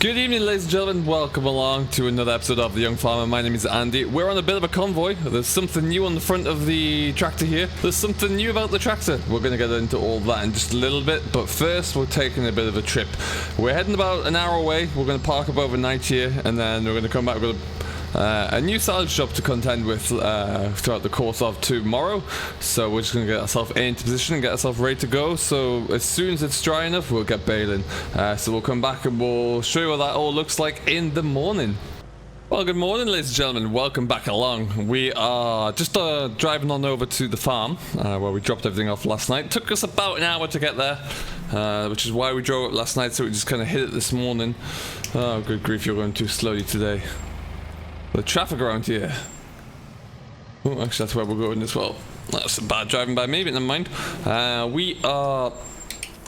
Good evening, ladies and gentlemen. Welcome along to another episode of The Young Farmer. My name is Andy. We're on a bit of a convoy. There's something new on the front of the tractor here. There's something new about the tractor. We're going to get into all that in just a little bit, but first we're taking a bit of a trip. We're heading about an hour away. We're going to park up overnight here, and then we're going to come back with a new silage job to contend with throughout the course of tomorrow. So we're just going to get ourselves into position and get ourselves ready to go. So as soon as it's dry enough, we'll get baling. So we'll come back and we'll show you what that all looks like in the morning. Well, good morning, ladies and gentlemen. Welcome back along. We are just driving on over to the farm where we dropped everything off last night. It took us about an hour to get there, which is why we drove it last night. So we just kind of hit it this morning. Oh, good grief, you're going too slowly today. The traffic around here. Oh, actually, that's where we're going as well. That's bad driving by me, but never mind.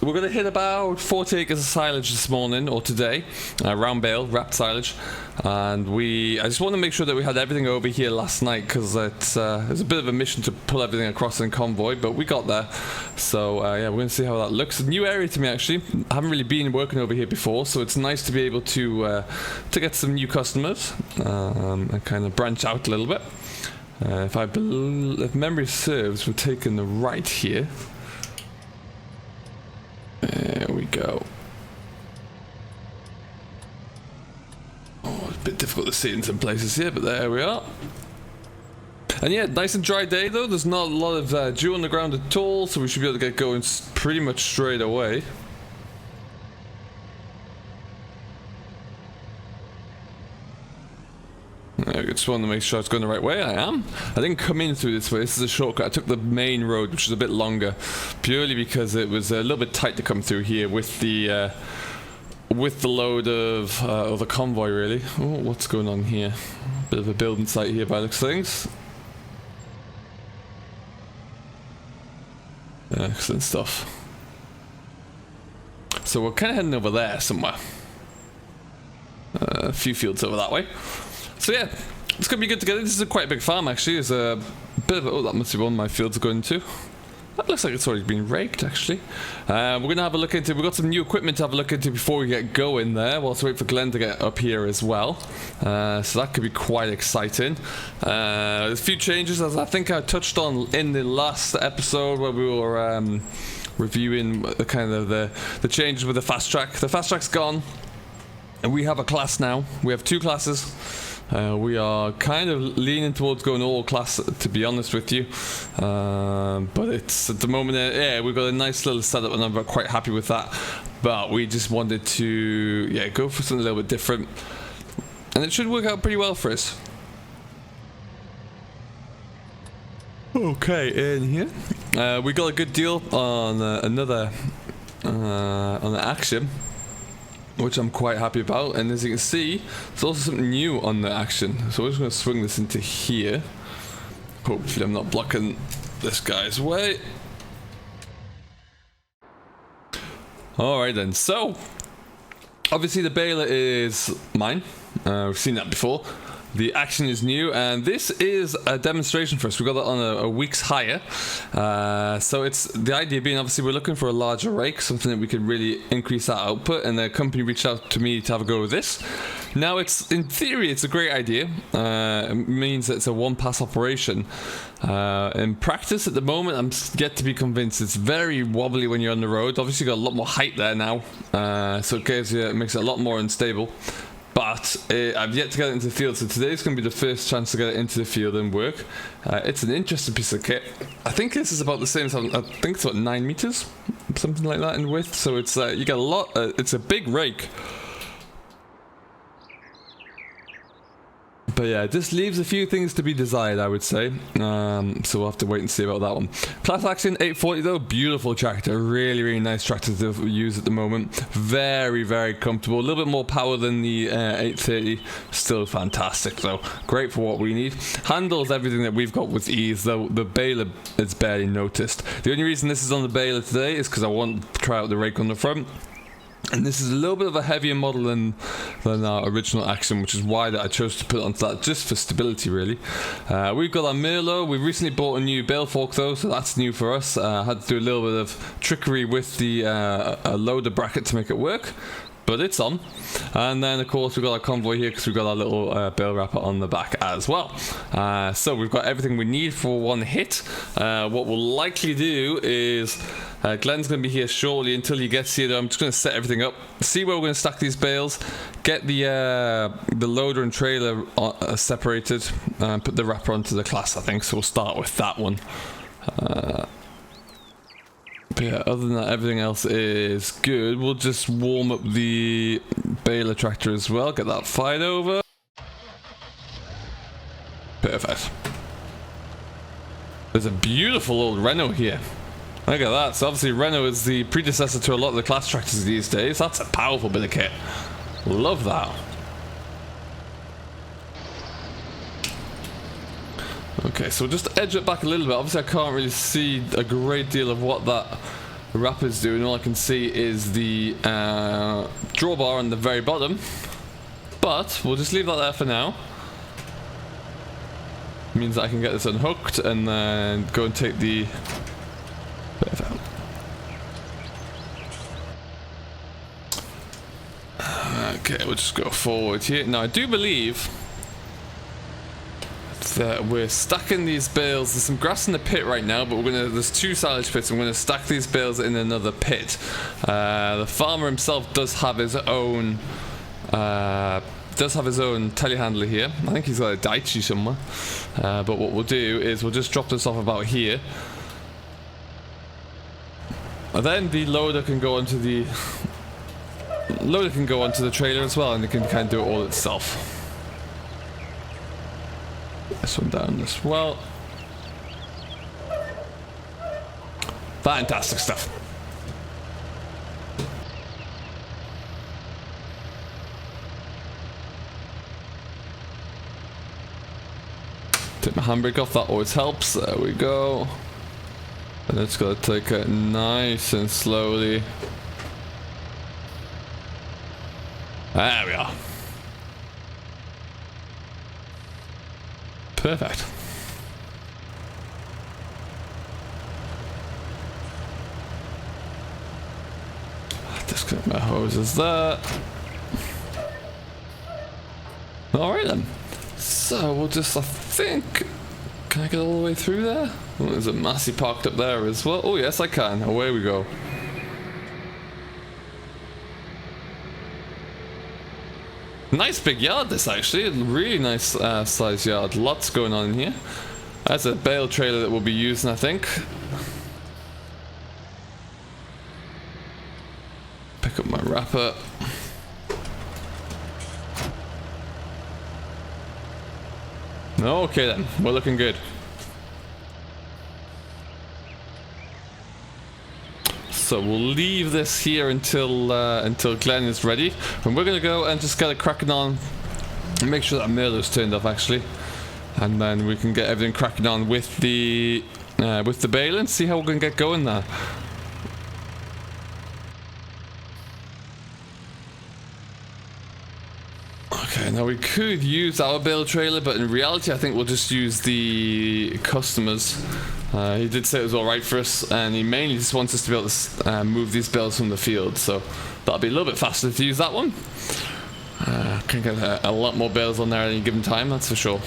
We're going to hit about 40 acres of silage this morning, or today. Round bale, wrapped silage. And I just want to make sure that we had everything over here last night, because it's a bit of a mission to pull everything across in convoy, but we got there. So, yeah, we're going to see how that looks. A new area to me, actually. I haven't really been working over here before, so it's nice to be able to get some new customers and kind of branch out a little bit. If memory serves, we're taking the right here. There we go. Oh, it's a bit difficult to see in some places here, but there we are. And yeah, nice and dry day though. There's not a lot of dew on the ground at all, so we should be able to get going pretty much straight away. I just wanted to make sure I was going the right way. I am. I didn't come in through this way. This is a shortcut. I took the main road, which is a bit longer, purely because it was a little bit tight to come through here with the load of the convoy. Really. Oh, what's going on here? Bit of a building site here by the looks of things. Excellent stuff. So we're kind of heading over there somewhere. A few fields over that way. So yeah, it's going to be good to get in. This is quite a big farm actually. There's a bit of, oh, that must be one of my fields going to. That looks like it's already been raked actually. We're going to have a look into, we've got some new equipment to have a look into before we get going there, whilst we wait for Glenn to get up here as well. So that could be quite exciting. There's a few changes, as I think I touched on in the last episode where we were reviewing the kind of the changes with the fast track. The fast track's gone, and we have a class now. We have two classes. We are kind of leaning towards going all class, to be honest with you, but it's at the moment, yeah, we've got a nice little setup and I'm quite happy with that, but we just wanted to, yeah, go for something a little bit different, and it should work out pretty well for us. Okay, in here, we got a good deal on another on the action, which I'm quite happy about, and as you can see, there's also something new on the action. So we're just going to swing this into here. Hopefully I'm not blocking this guy's way. Alright then, so obviously the baler is mine. We've seen that before. The action is new, and this is a demonstration for us. We got it on a week's hire. So it's the idea being, obviously, we're looking for a larger rake, something that we could really increase our output. And the company reached out to me to have a go with this. Now, in theory, it's a great idea. It means that it's a one-pass operation. In practice, at the moment, I'm yet to be convinced. It's very wobbly when you're on the road. Obviously, you've got a lot more height there now, so it makes it a lot more unstable. But I've yet to get it into the field, so today's going to be the first chance to get it into the field and work. It's an interesting piece of kit. I think this is about the same size. I think it's about 9 meters, something like that in width. So it's you get a lot. It's a big rake. But yeah, this leaves a few things to be desired, I would say. So we'll have to wait and see about that one. Class Action 840 though, beautiful tractor. Really, really nice tractor to use at the moment. Very, very comfortable. A little bit more power than the 830. Still fantastic though. Great for what we need. Handles everything that we've got with ease, though the baler is barely noticed. The only reason this is on the baler today is because I want to try out the rake on the front. And this is a little bit of a heavier model than our original action, which is why that I chose to put it onto that, just for stability really. We've got our Merlot. We've recently bought a new bale fork though, so that's new for us. I had to do a little bit of trickery with the loader bracket to make it work. but it's on. And then of course we've got our convoy here because we've got our little bale wrapper on the back as well. So we've got everything we need for one hit. What we'll likely do is Glenn's going to be here shortly. Until he gets here though, I'm just going to set everything up, see where we're going to stack these bales, get the loader and trailer separated, and put the wrapper onto the class, I think. So we'll start with that one. But yeah, other than that, everything else is good. We'll just warm up the baler tractor as well, get that fired over. Perfect. There's a beautiful old Renault here. Look at that. So obviously Renault is the predecessor to a lot of the class tractors these days. That's a powerful bit of kit. Love that. Okay, so we'll just edge it back a little bit. Obviously I can't really see a great deal of what that wrapper's doing. All I can see is the drawbar on the very bottom. But we'll just leave that there for now. Means that I can get this unhooked and then go and take the bit out. Okay, we'll just go forward here. Now I do believe that we're stacking these bales. There's some grass in the pit right now, but there's 2 silage pits. I'm gonna stack these bales in another pit. The farmer himself does have his own telehandler here. I think he's got a Daichi somewhere. But what we'll do is we'll just drop this off about here. And then the loader can go onto the trailer as well, and it can kind of do it all itself. This one down as well. Fantastic stuff. Take my handbrake off, that always helps. There we go. And it's got to take it nice and slowly. There we are. Perfect. Disconnect my hoses there. Alright then. So we'll just, I think, can I get all the way through there? Oh, there's a Massey parked up there as well. Oh yes I can. Away we go. Nice big yard this actually, really nice size yard, lots going on in here. That's a bale trailer that we'll be using, I think. Pick up my wrapper. Okay then, we're looking good. So we'll leave this here until Glenn is ready, and we're gonna go and just get it cracking on and make sure that Merlo's turned off actually, and then we can get everything cracking on with the bale and see how we're gonna get going there. Okay, now we could use our bale trailer, but in reality I think we'll just use the customers. He did say it was alright for us, and he mainly just wants us to be able to move these bales from the field, so that'll be a little bit faster to use that one. Can get a lot more bales on there at any given time, that's for sure.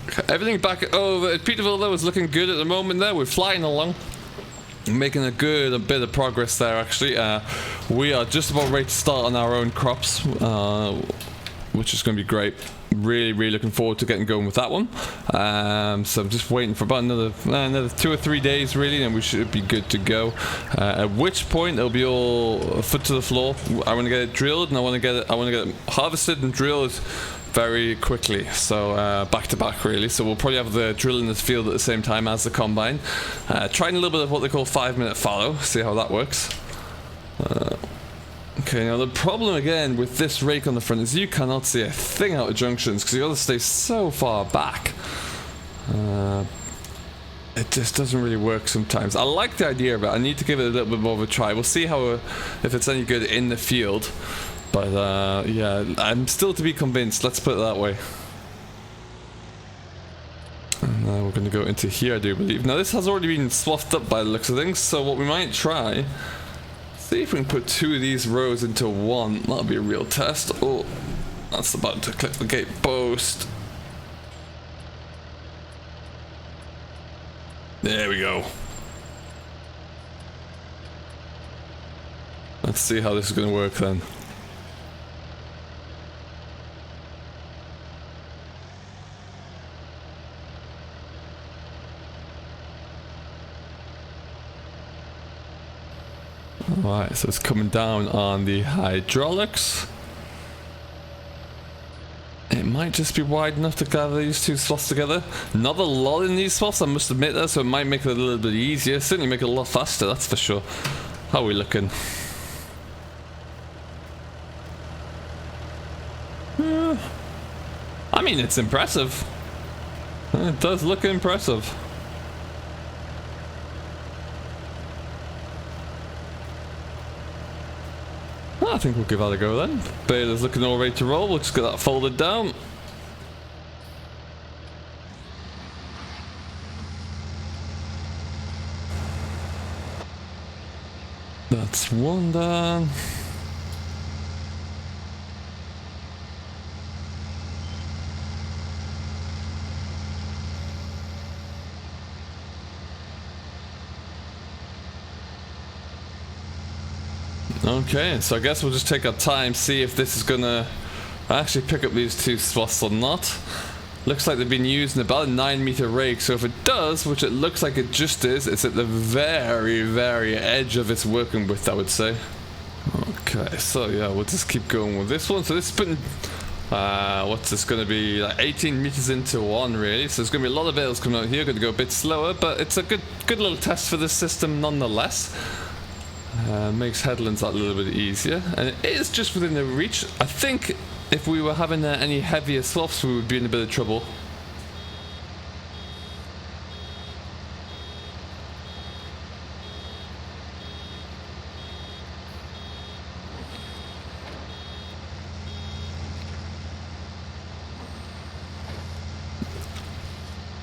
Okay, everything back over at Petervill though is looking good at the moment there. We're flying along, making a bit of progress there actually. We are just about ready to start on our own crops, which is going to be great. Really looking forward to getting going with that one. So I'm just waiting for about another 2 or 3 days really, and we should be good to go. At which point it'll be all foot to the floor. I want to get it drilled, and I want to get it harvested and drilled very quickly. So back to back really. So we'll probably have the drill in this field at the same time as the combine. Trying a little bit of what they call 5-minute fallow. See how that works. Okay, now the problem again with this rake on the front is you cannot see a thing out of junctions because you got to stay so far back. It just doesn't really work sometimes. I like the idea of it. I need to give it a little bit more of a try. We'll see how if it's any good in the field. But yeah, I'm still to be convinced. Let's put it that way. And we're going to go into here, I do believe. Now this has already been swathed up by the looks of things, so what we might try, see if we can put 2 of these rows into 1. That'll be a real test. Oh, that's about to click the gate post. There we go. Let's see how this is going to work then. Alright, so it's coming down on the hydraulics. It might just be wide enough to gather these 2 slots together. Not a lot in these slots, I must admit that, so it might make it a little bit easier. Certainly make it a lot faster, that's for sure. How are we looking? I mean, it's impressive. It does look impressive. I think we'll give that a go then. Baler's looking all ready to roll. We'll just get that folded down. That's 1 done. Okay, so I guess we'll just take our time, see if this is gonna actually pick up these 2 slots or not. Looks like they've been using about a 9-meter rake, so if it does, which it looks like it just is, it's at the very, very edge of its working width, I would say. Okay, so yeah, we'll just keep going with this one. So this is putting, what's this gonna be, like 18 meters into 1 really, so there's gonna be a lot of bales coming out here, gonna go a bit slower, but it's a good little test for this system nonetheless. Makes headlands that little bit easier, and it is just within the reach. I think if we were having any heavier swaths, we would be in a bit of trouble.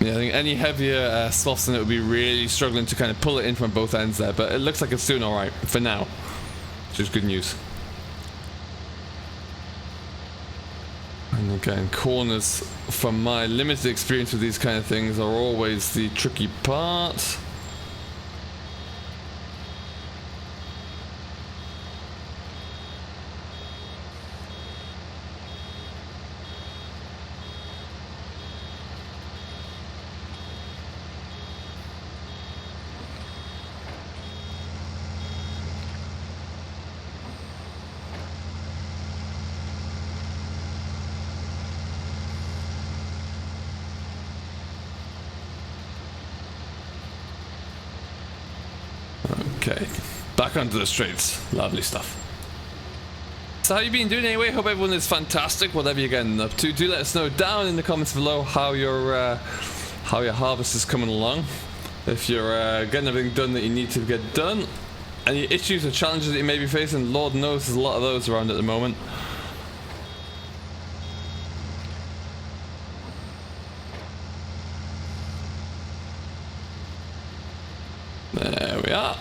Yeah, I think any heavier swaths than it would be really struggling to kind of pull it in from both ends there, but it looks like it's doing alright for now, which is good news. And again, corners, from my limited experience with these kind of things, are always the tricky part. Okay, back onto the streets. Lovely stuff. So how you been doing anyway? Hope everyone is fantastic, whatever you're getting up to. Do let us know down in the comments below how your harvest is coming along. If you're getting everything done that you need to get done. Any issues or challenges that you may be facing, Lord knows there's a lot of those around at the moment. There we are.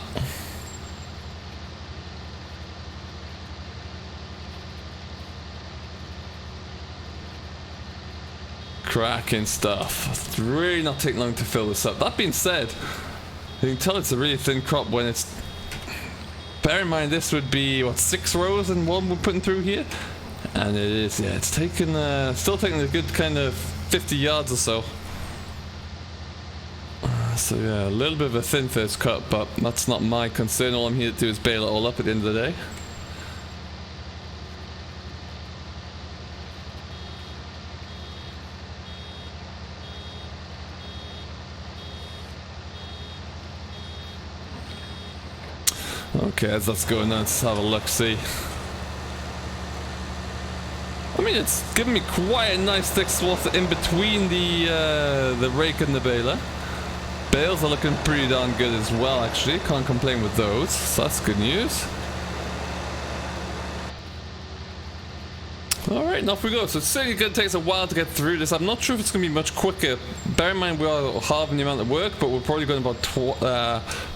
Cracking stuff. It's really not taking long to fill this up. That being said, you can tell it's a really thin crop when it's... Bear in mind this would be, what, 6 rows and 1 we're putting through here? And it is, yeah, it's taking, still taking a good kind of 50 yards or so. So yeah, a little bit of a thin first cut, but that's not my concern. All I'm here to do is bale it all up at the end of the day. Okay, as that's going on, let's have a look, see. I mean, it's giving me quite a nice thick swath in between the rake and the baler. Bales are looking pretty darn good as well, actually. Can't complain with those, so that's good news. Alright, and off we go. So it's certainly going to take us a while to get through this. I'm not sure if it's going to be much quicker. Bear in mind we are halving the amount of work, but we're probably going about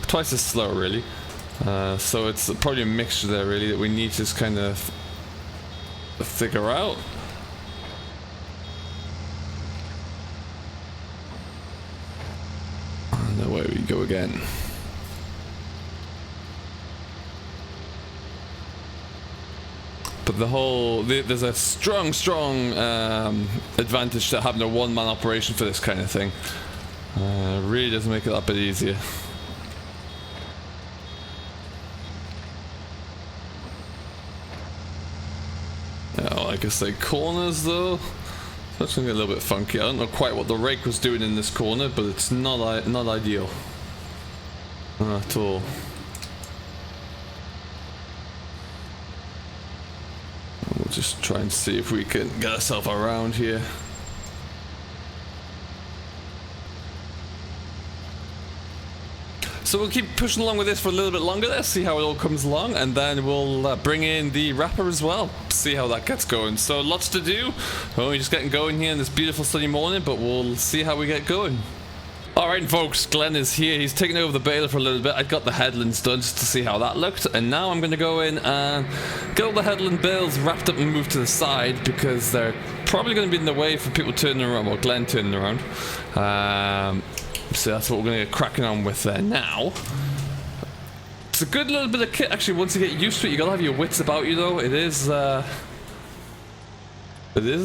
twice as slow, really. So it's probably a mixture there, really, that we need to just kind of figure out. And away we go again. But there's a strong advantage to having a one-man operation for this kind of thing. Really does make it that bit easier. Oh, like I say, corners though, that's gonna get a little bit funky. I don't know quite what the rake was doing in this corner, but it's not ideal at all. We'll just try and see if we can get ourselves around here. So we'll keep pushing along with this for a little bit longer. Let's see how it all comes along, and then we'll bring in the wrapper as well. See how that gets going. So lots to do. We're only just getting going here in this beautiful sunny morning, but we'll see how we get going. Alright folks, Glenn is here. He's taking over the baler for a little bit. I got the headlands done just to see how that looked, and now I'm going to go in and get all the headland bales wrapped up and moved to the side, because they're probably going to be in the way for people turning around, well, Glenn turning around. So that's what we're going to get cracking on with there now. It's a good little bit of kit, actually. Once you get used to it, you got to have your wits about you, though. It is an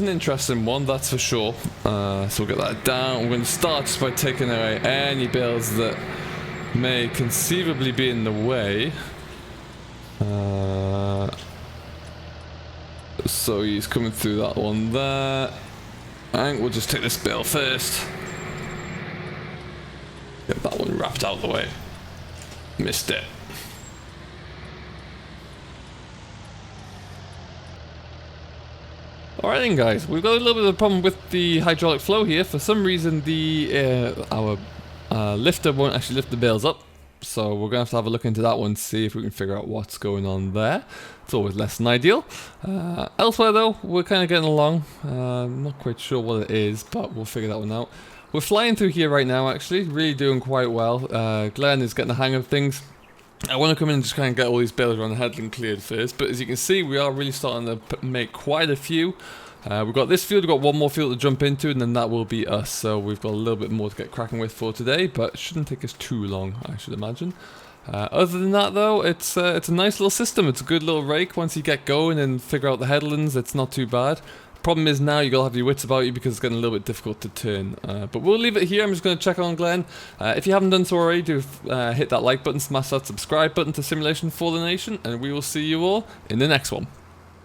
interesting one, that's for sure. So we'll get that down. We're going to start just by taking away any bales that may conceivably be in the way. So he's coming through that one there. I think we'll just take this bale first. Get that one wrapped out of the way. Missed it. Alright then guys, we've got a little bit of a problem with the hydraulic flow here. For some reason our lifter won't actually lift the bales up. So we're going to have a look into that one, see if we can figure out what's going on there. It's always less than ideal. Elsewhere though, we're kind of getting along. I'm not quite sure what it is, but we'll figure that one out. We're flying through here right now, actually, really doing quite well. Glenn is getting the hang of things. I want to come in and just kind of get all these bales around the headland cleared first, but as you can see, we are really starting to make quite a few. We've got this field, we've got one more field to jump into, and then that will be us. So we've got a little bit more to get cracking with for today, but it shouldn't take us too long, I should imagine. Other than that though, it's a nice little system. It's a good little rake. Once you get going and figure out the headlands, it's not too bad. Problem is now you gotta have your wits about you, because it's getting a little bit difficult to turn. But we'll leave it here. I'm just gonna check on Glenn. If you haven't done so already, do hit that like button, smash that subscribe button to Simulation for the Nation, and we will see you all in the next one.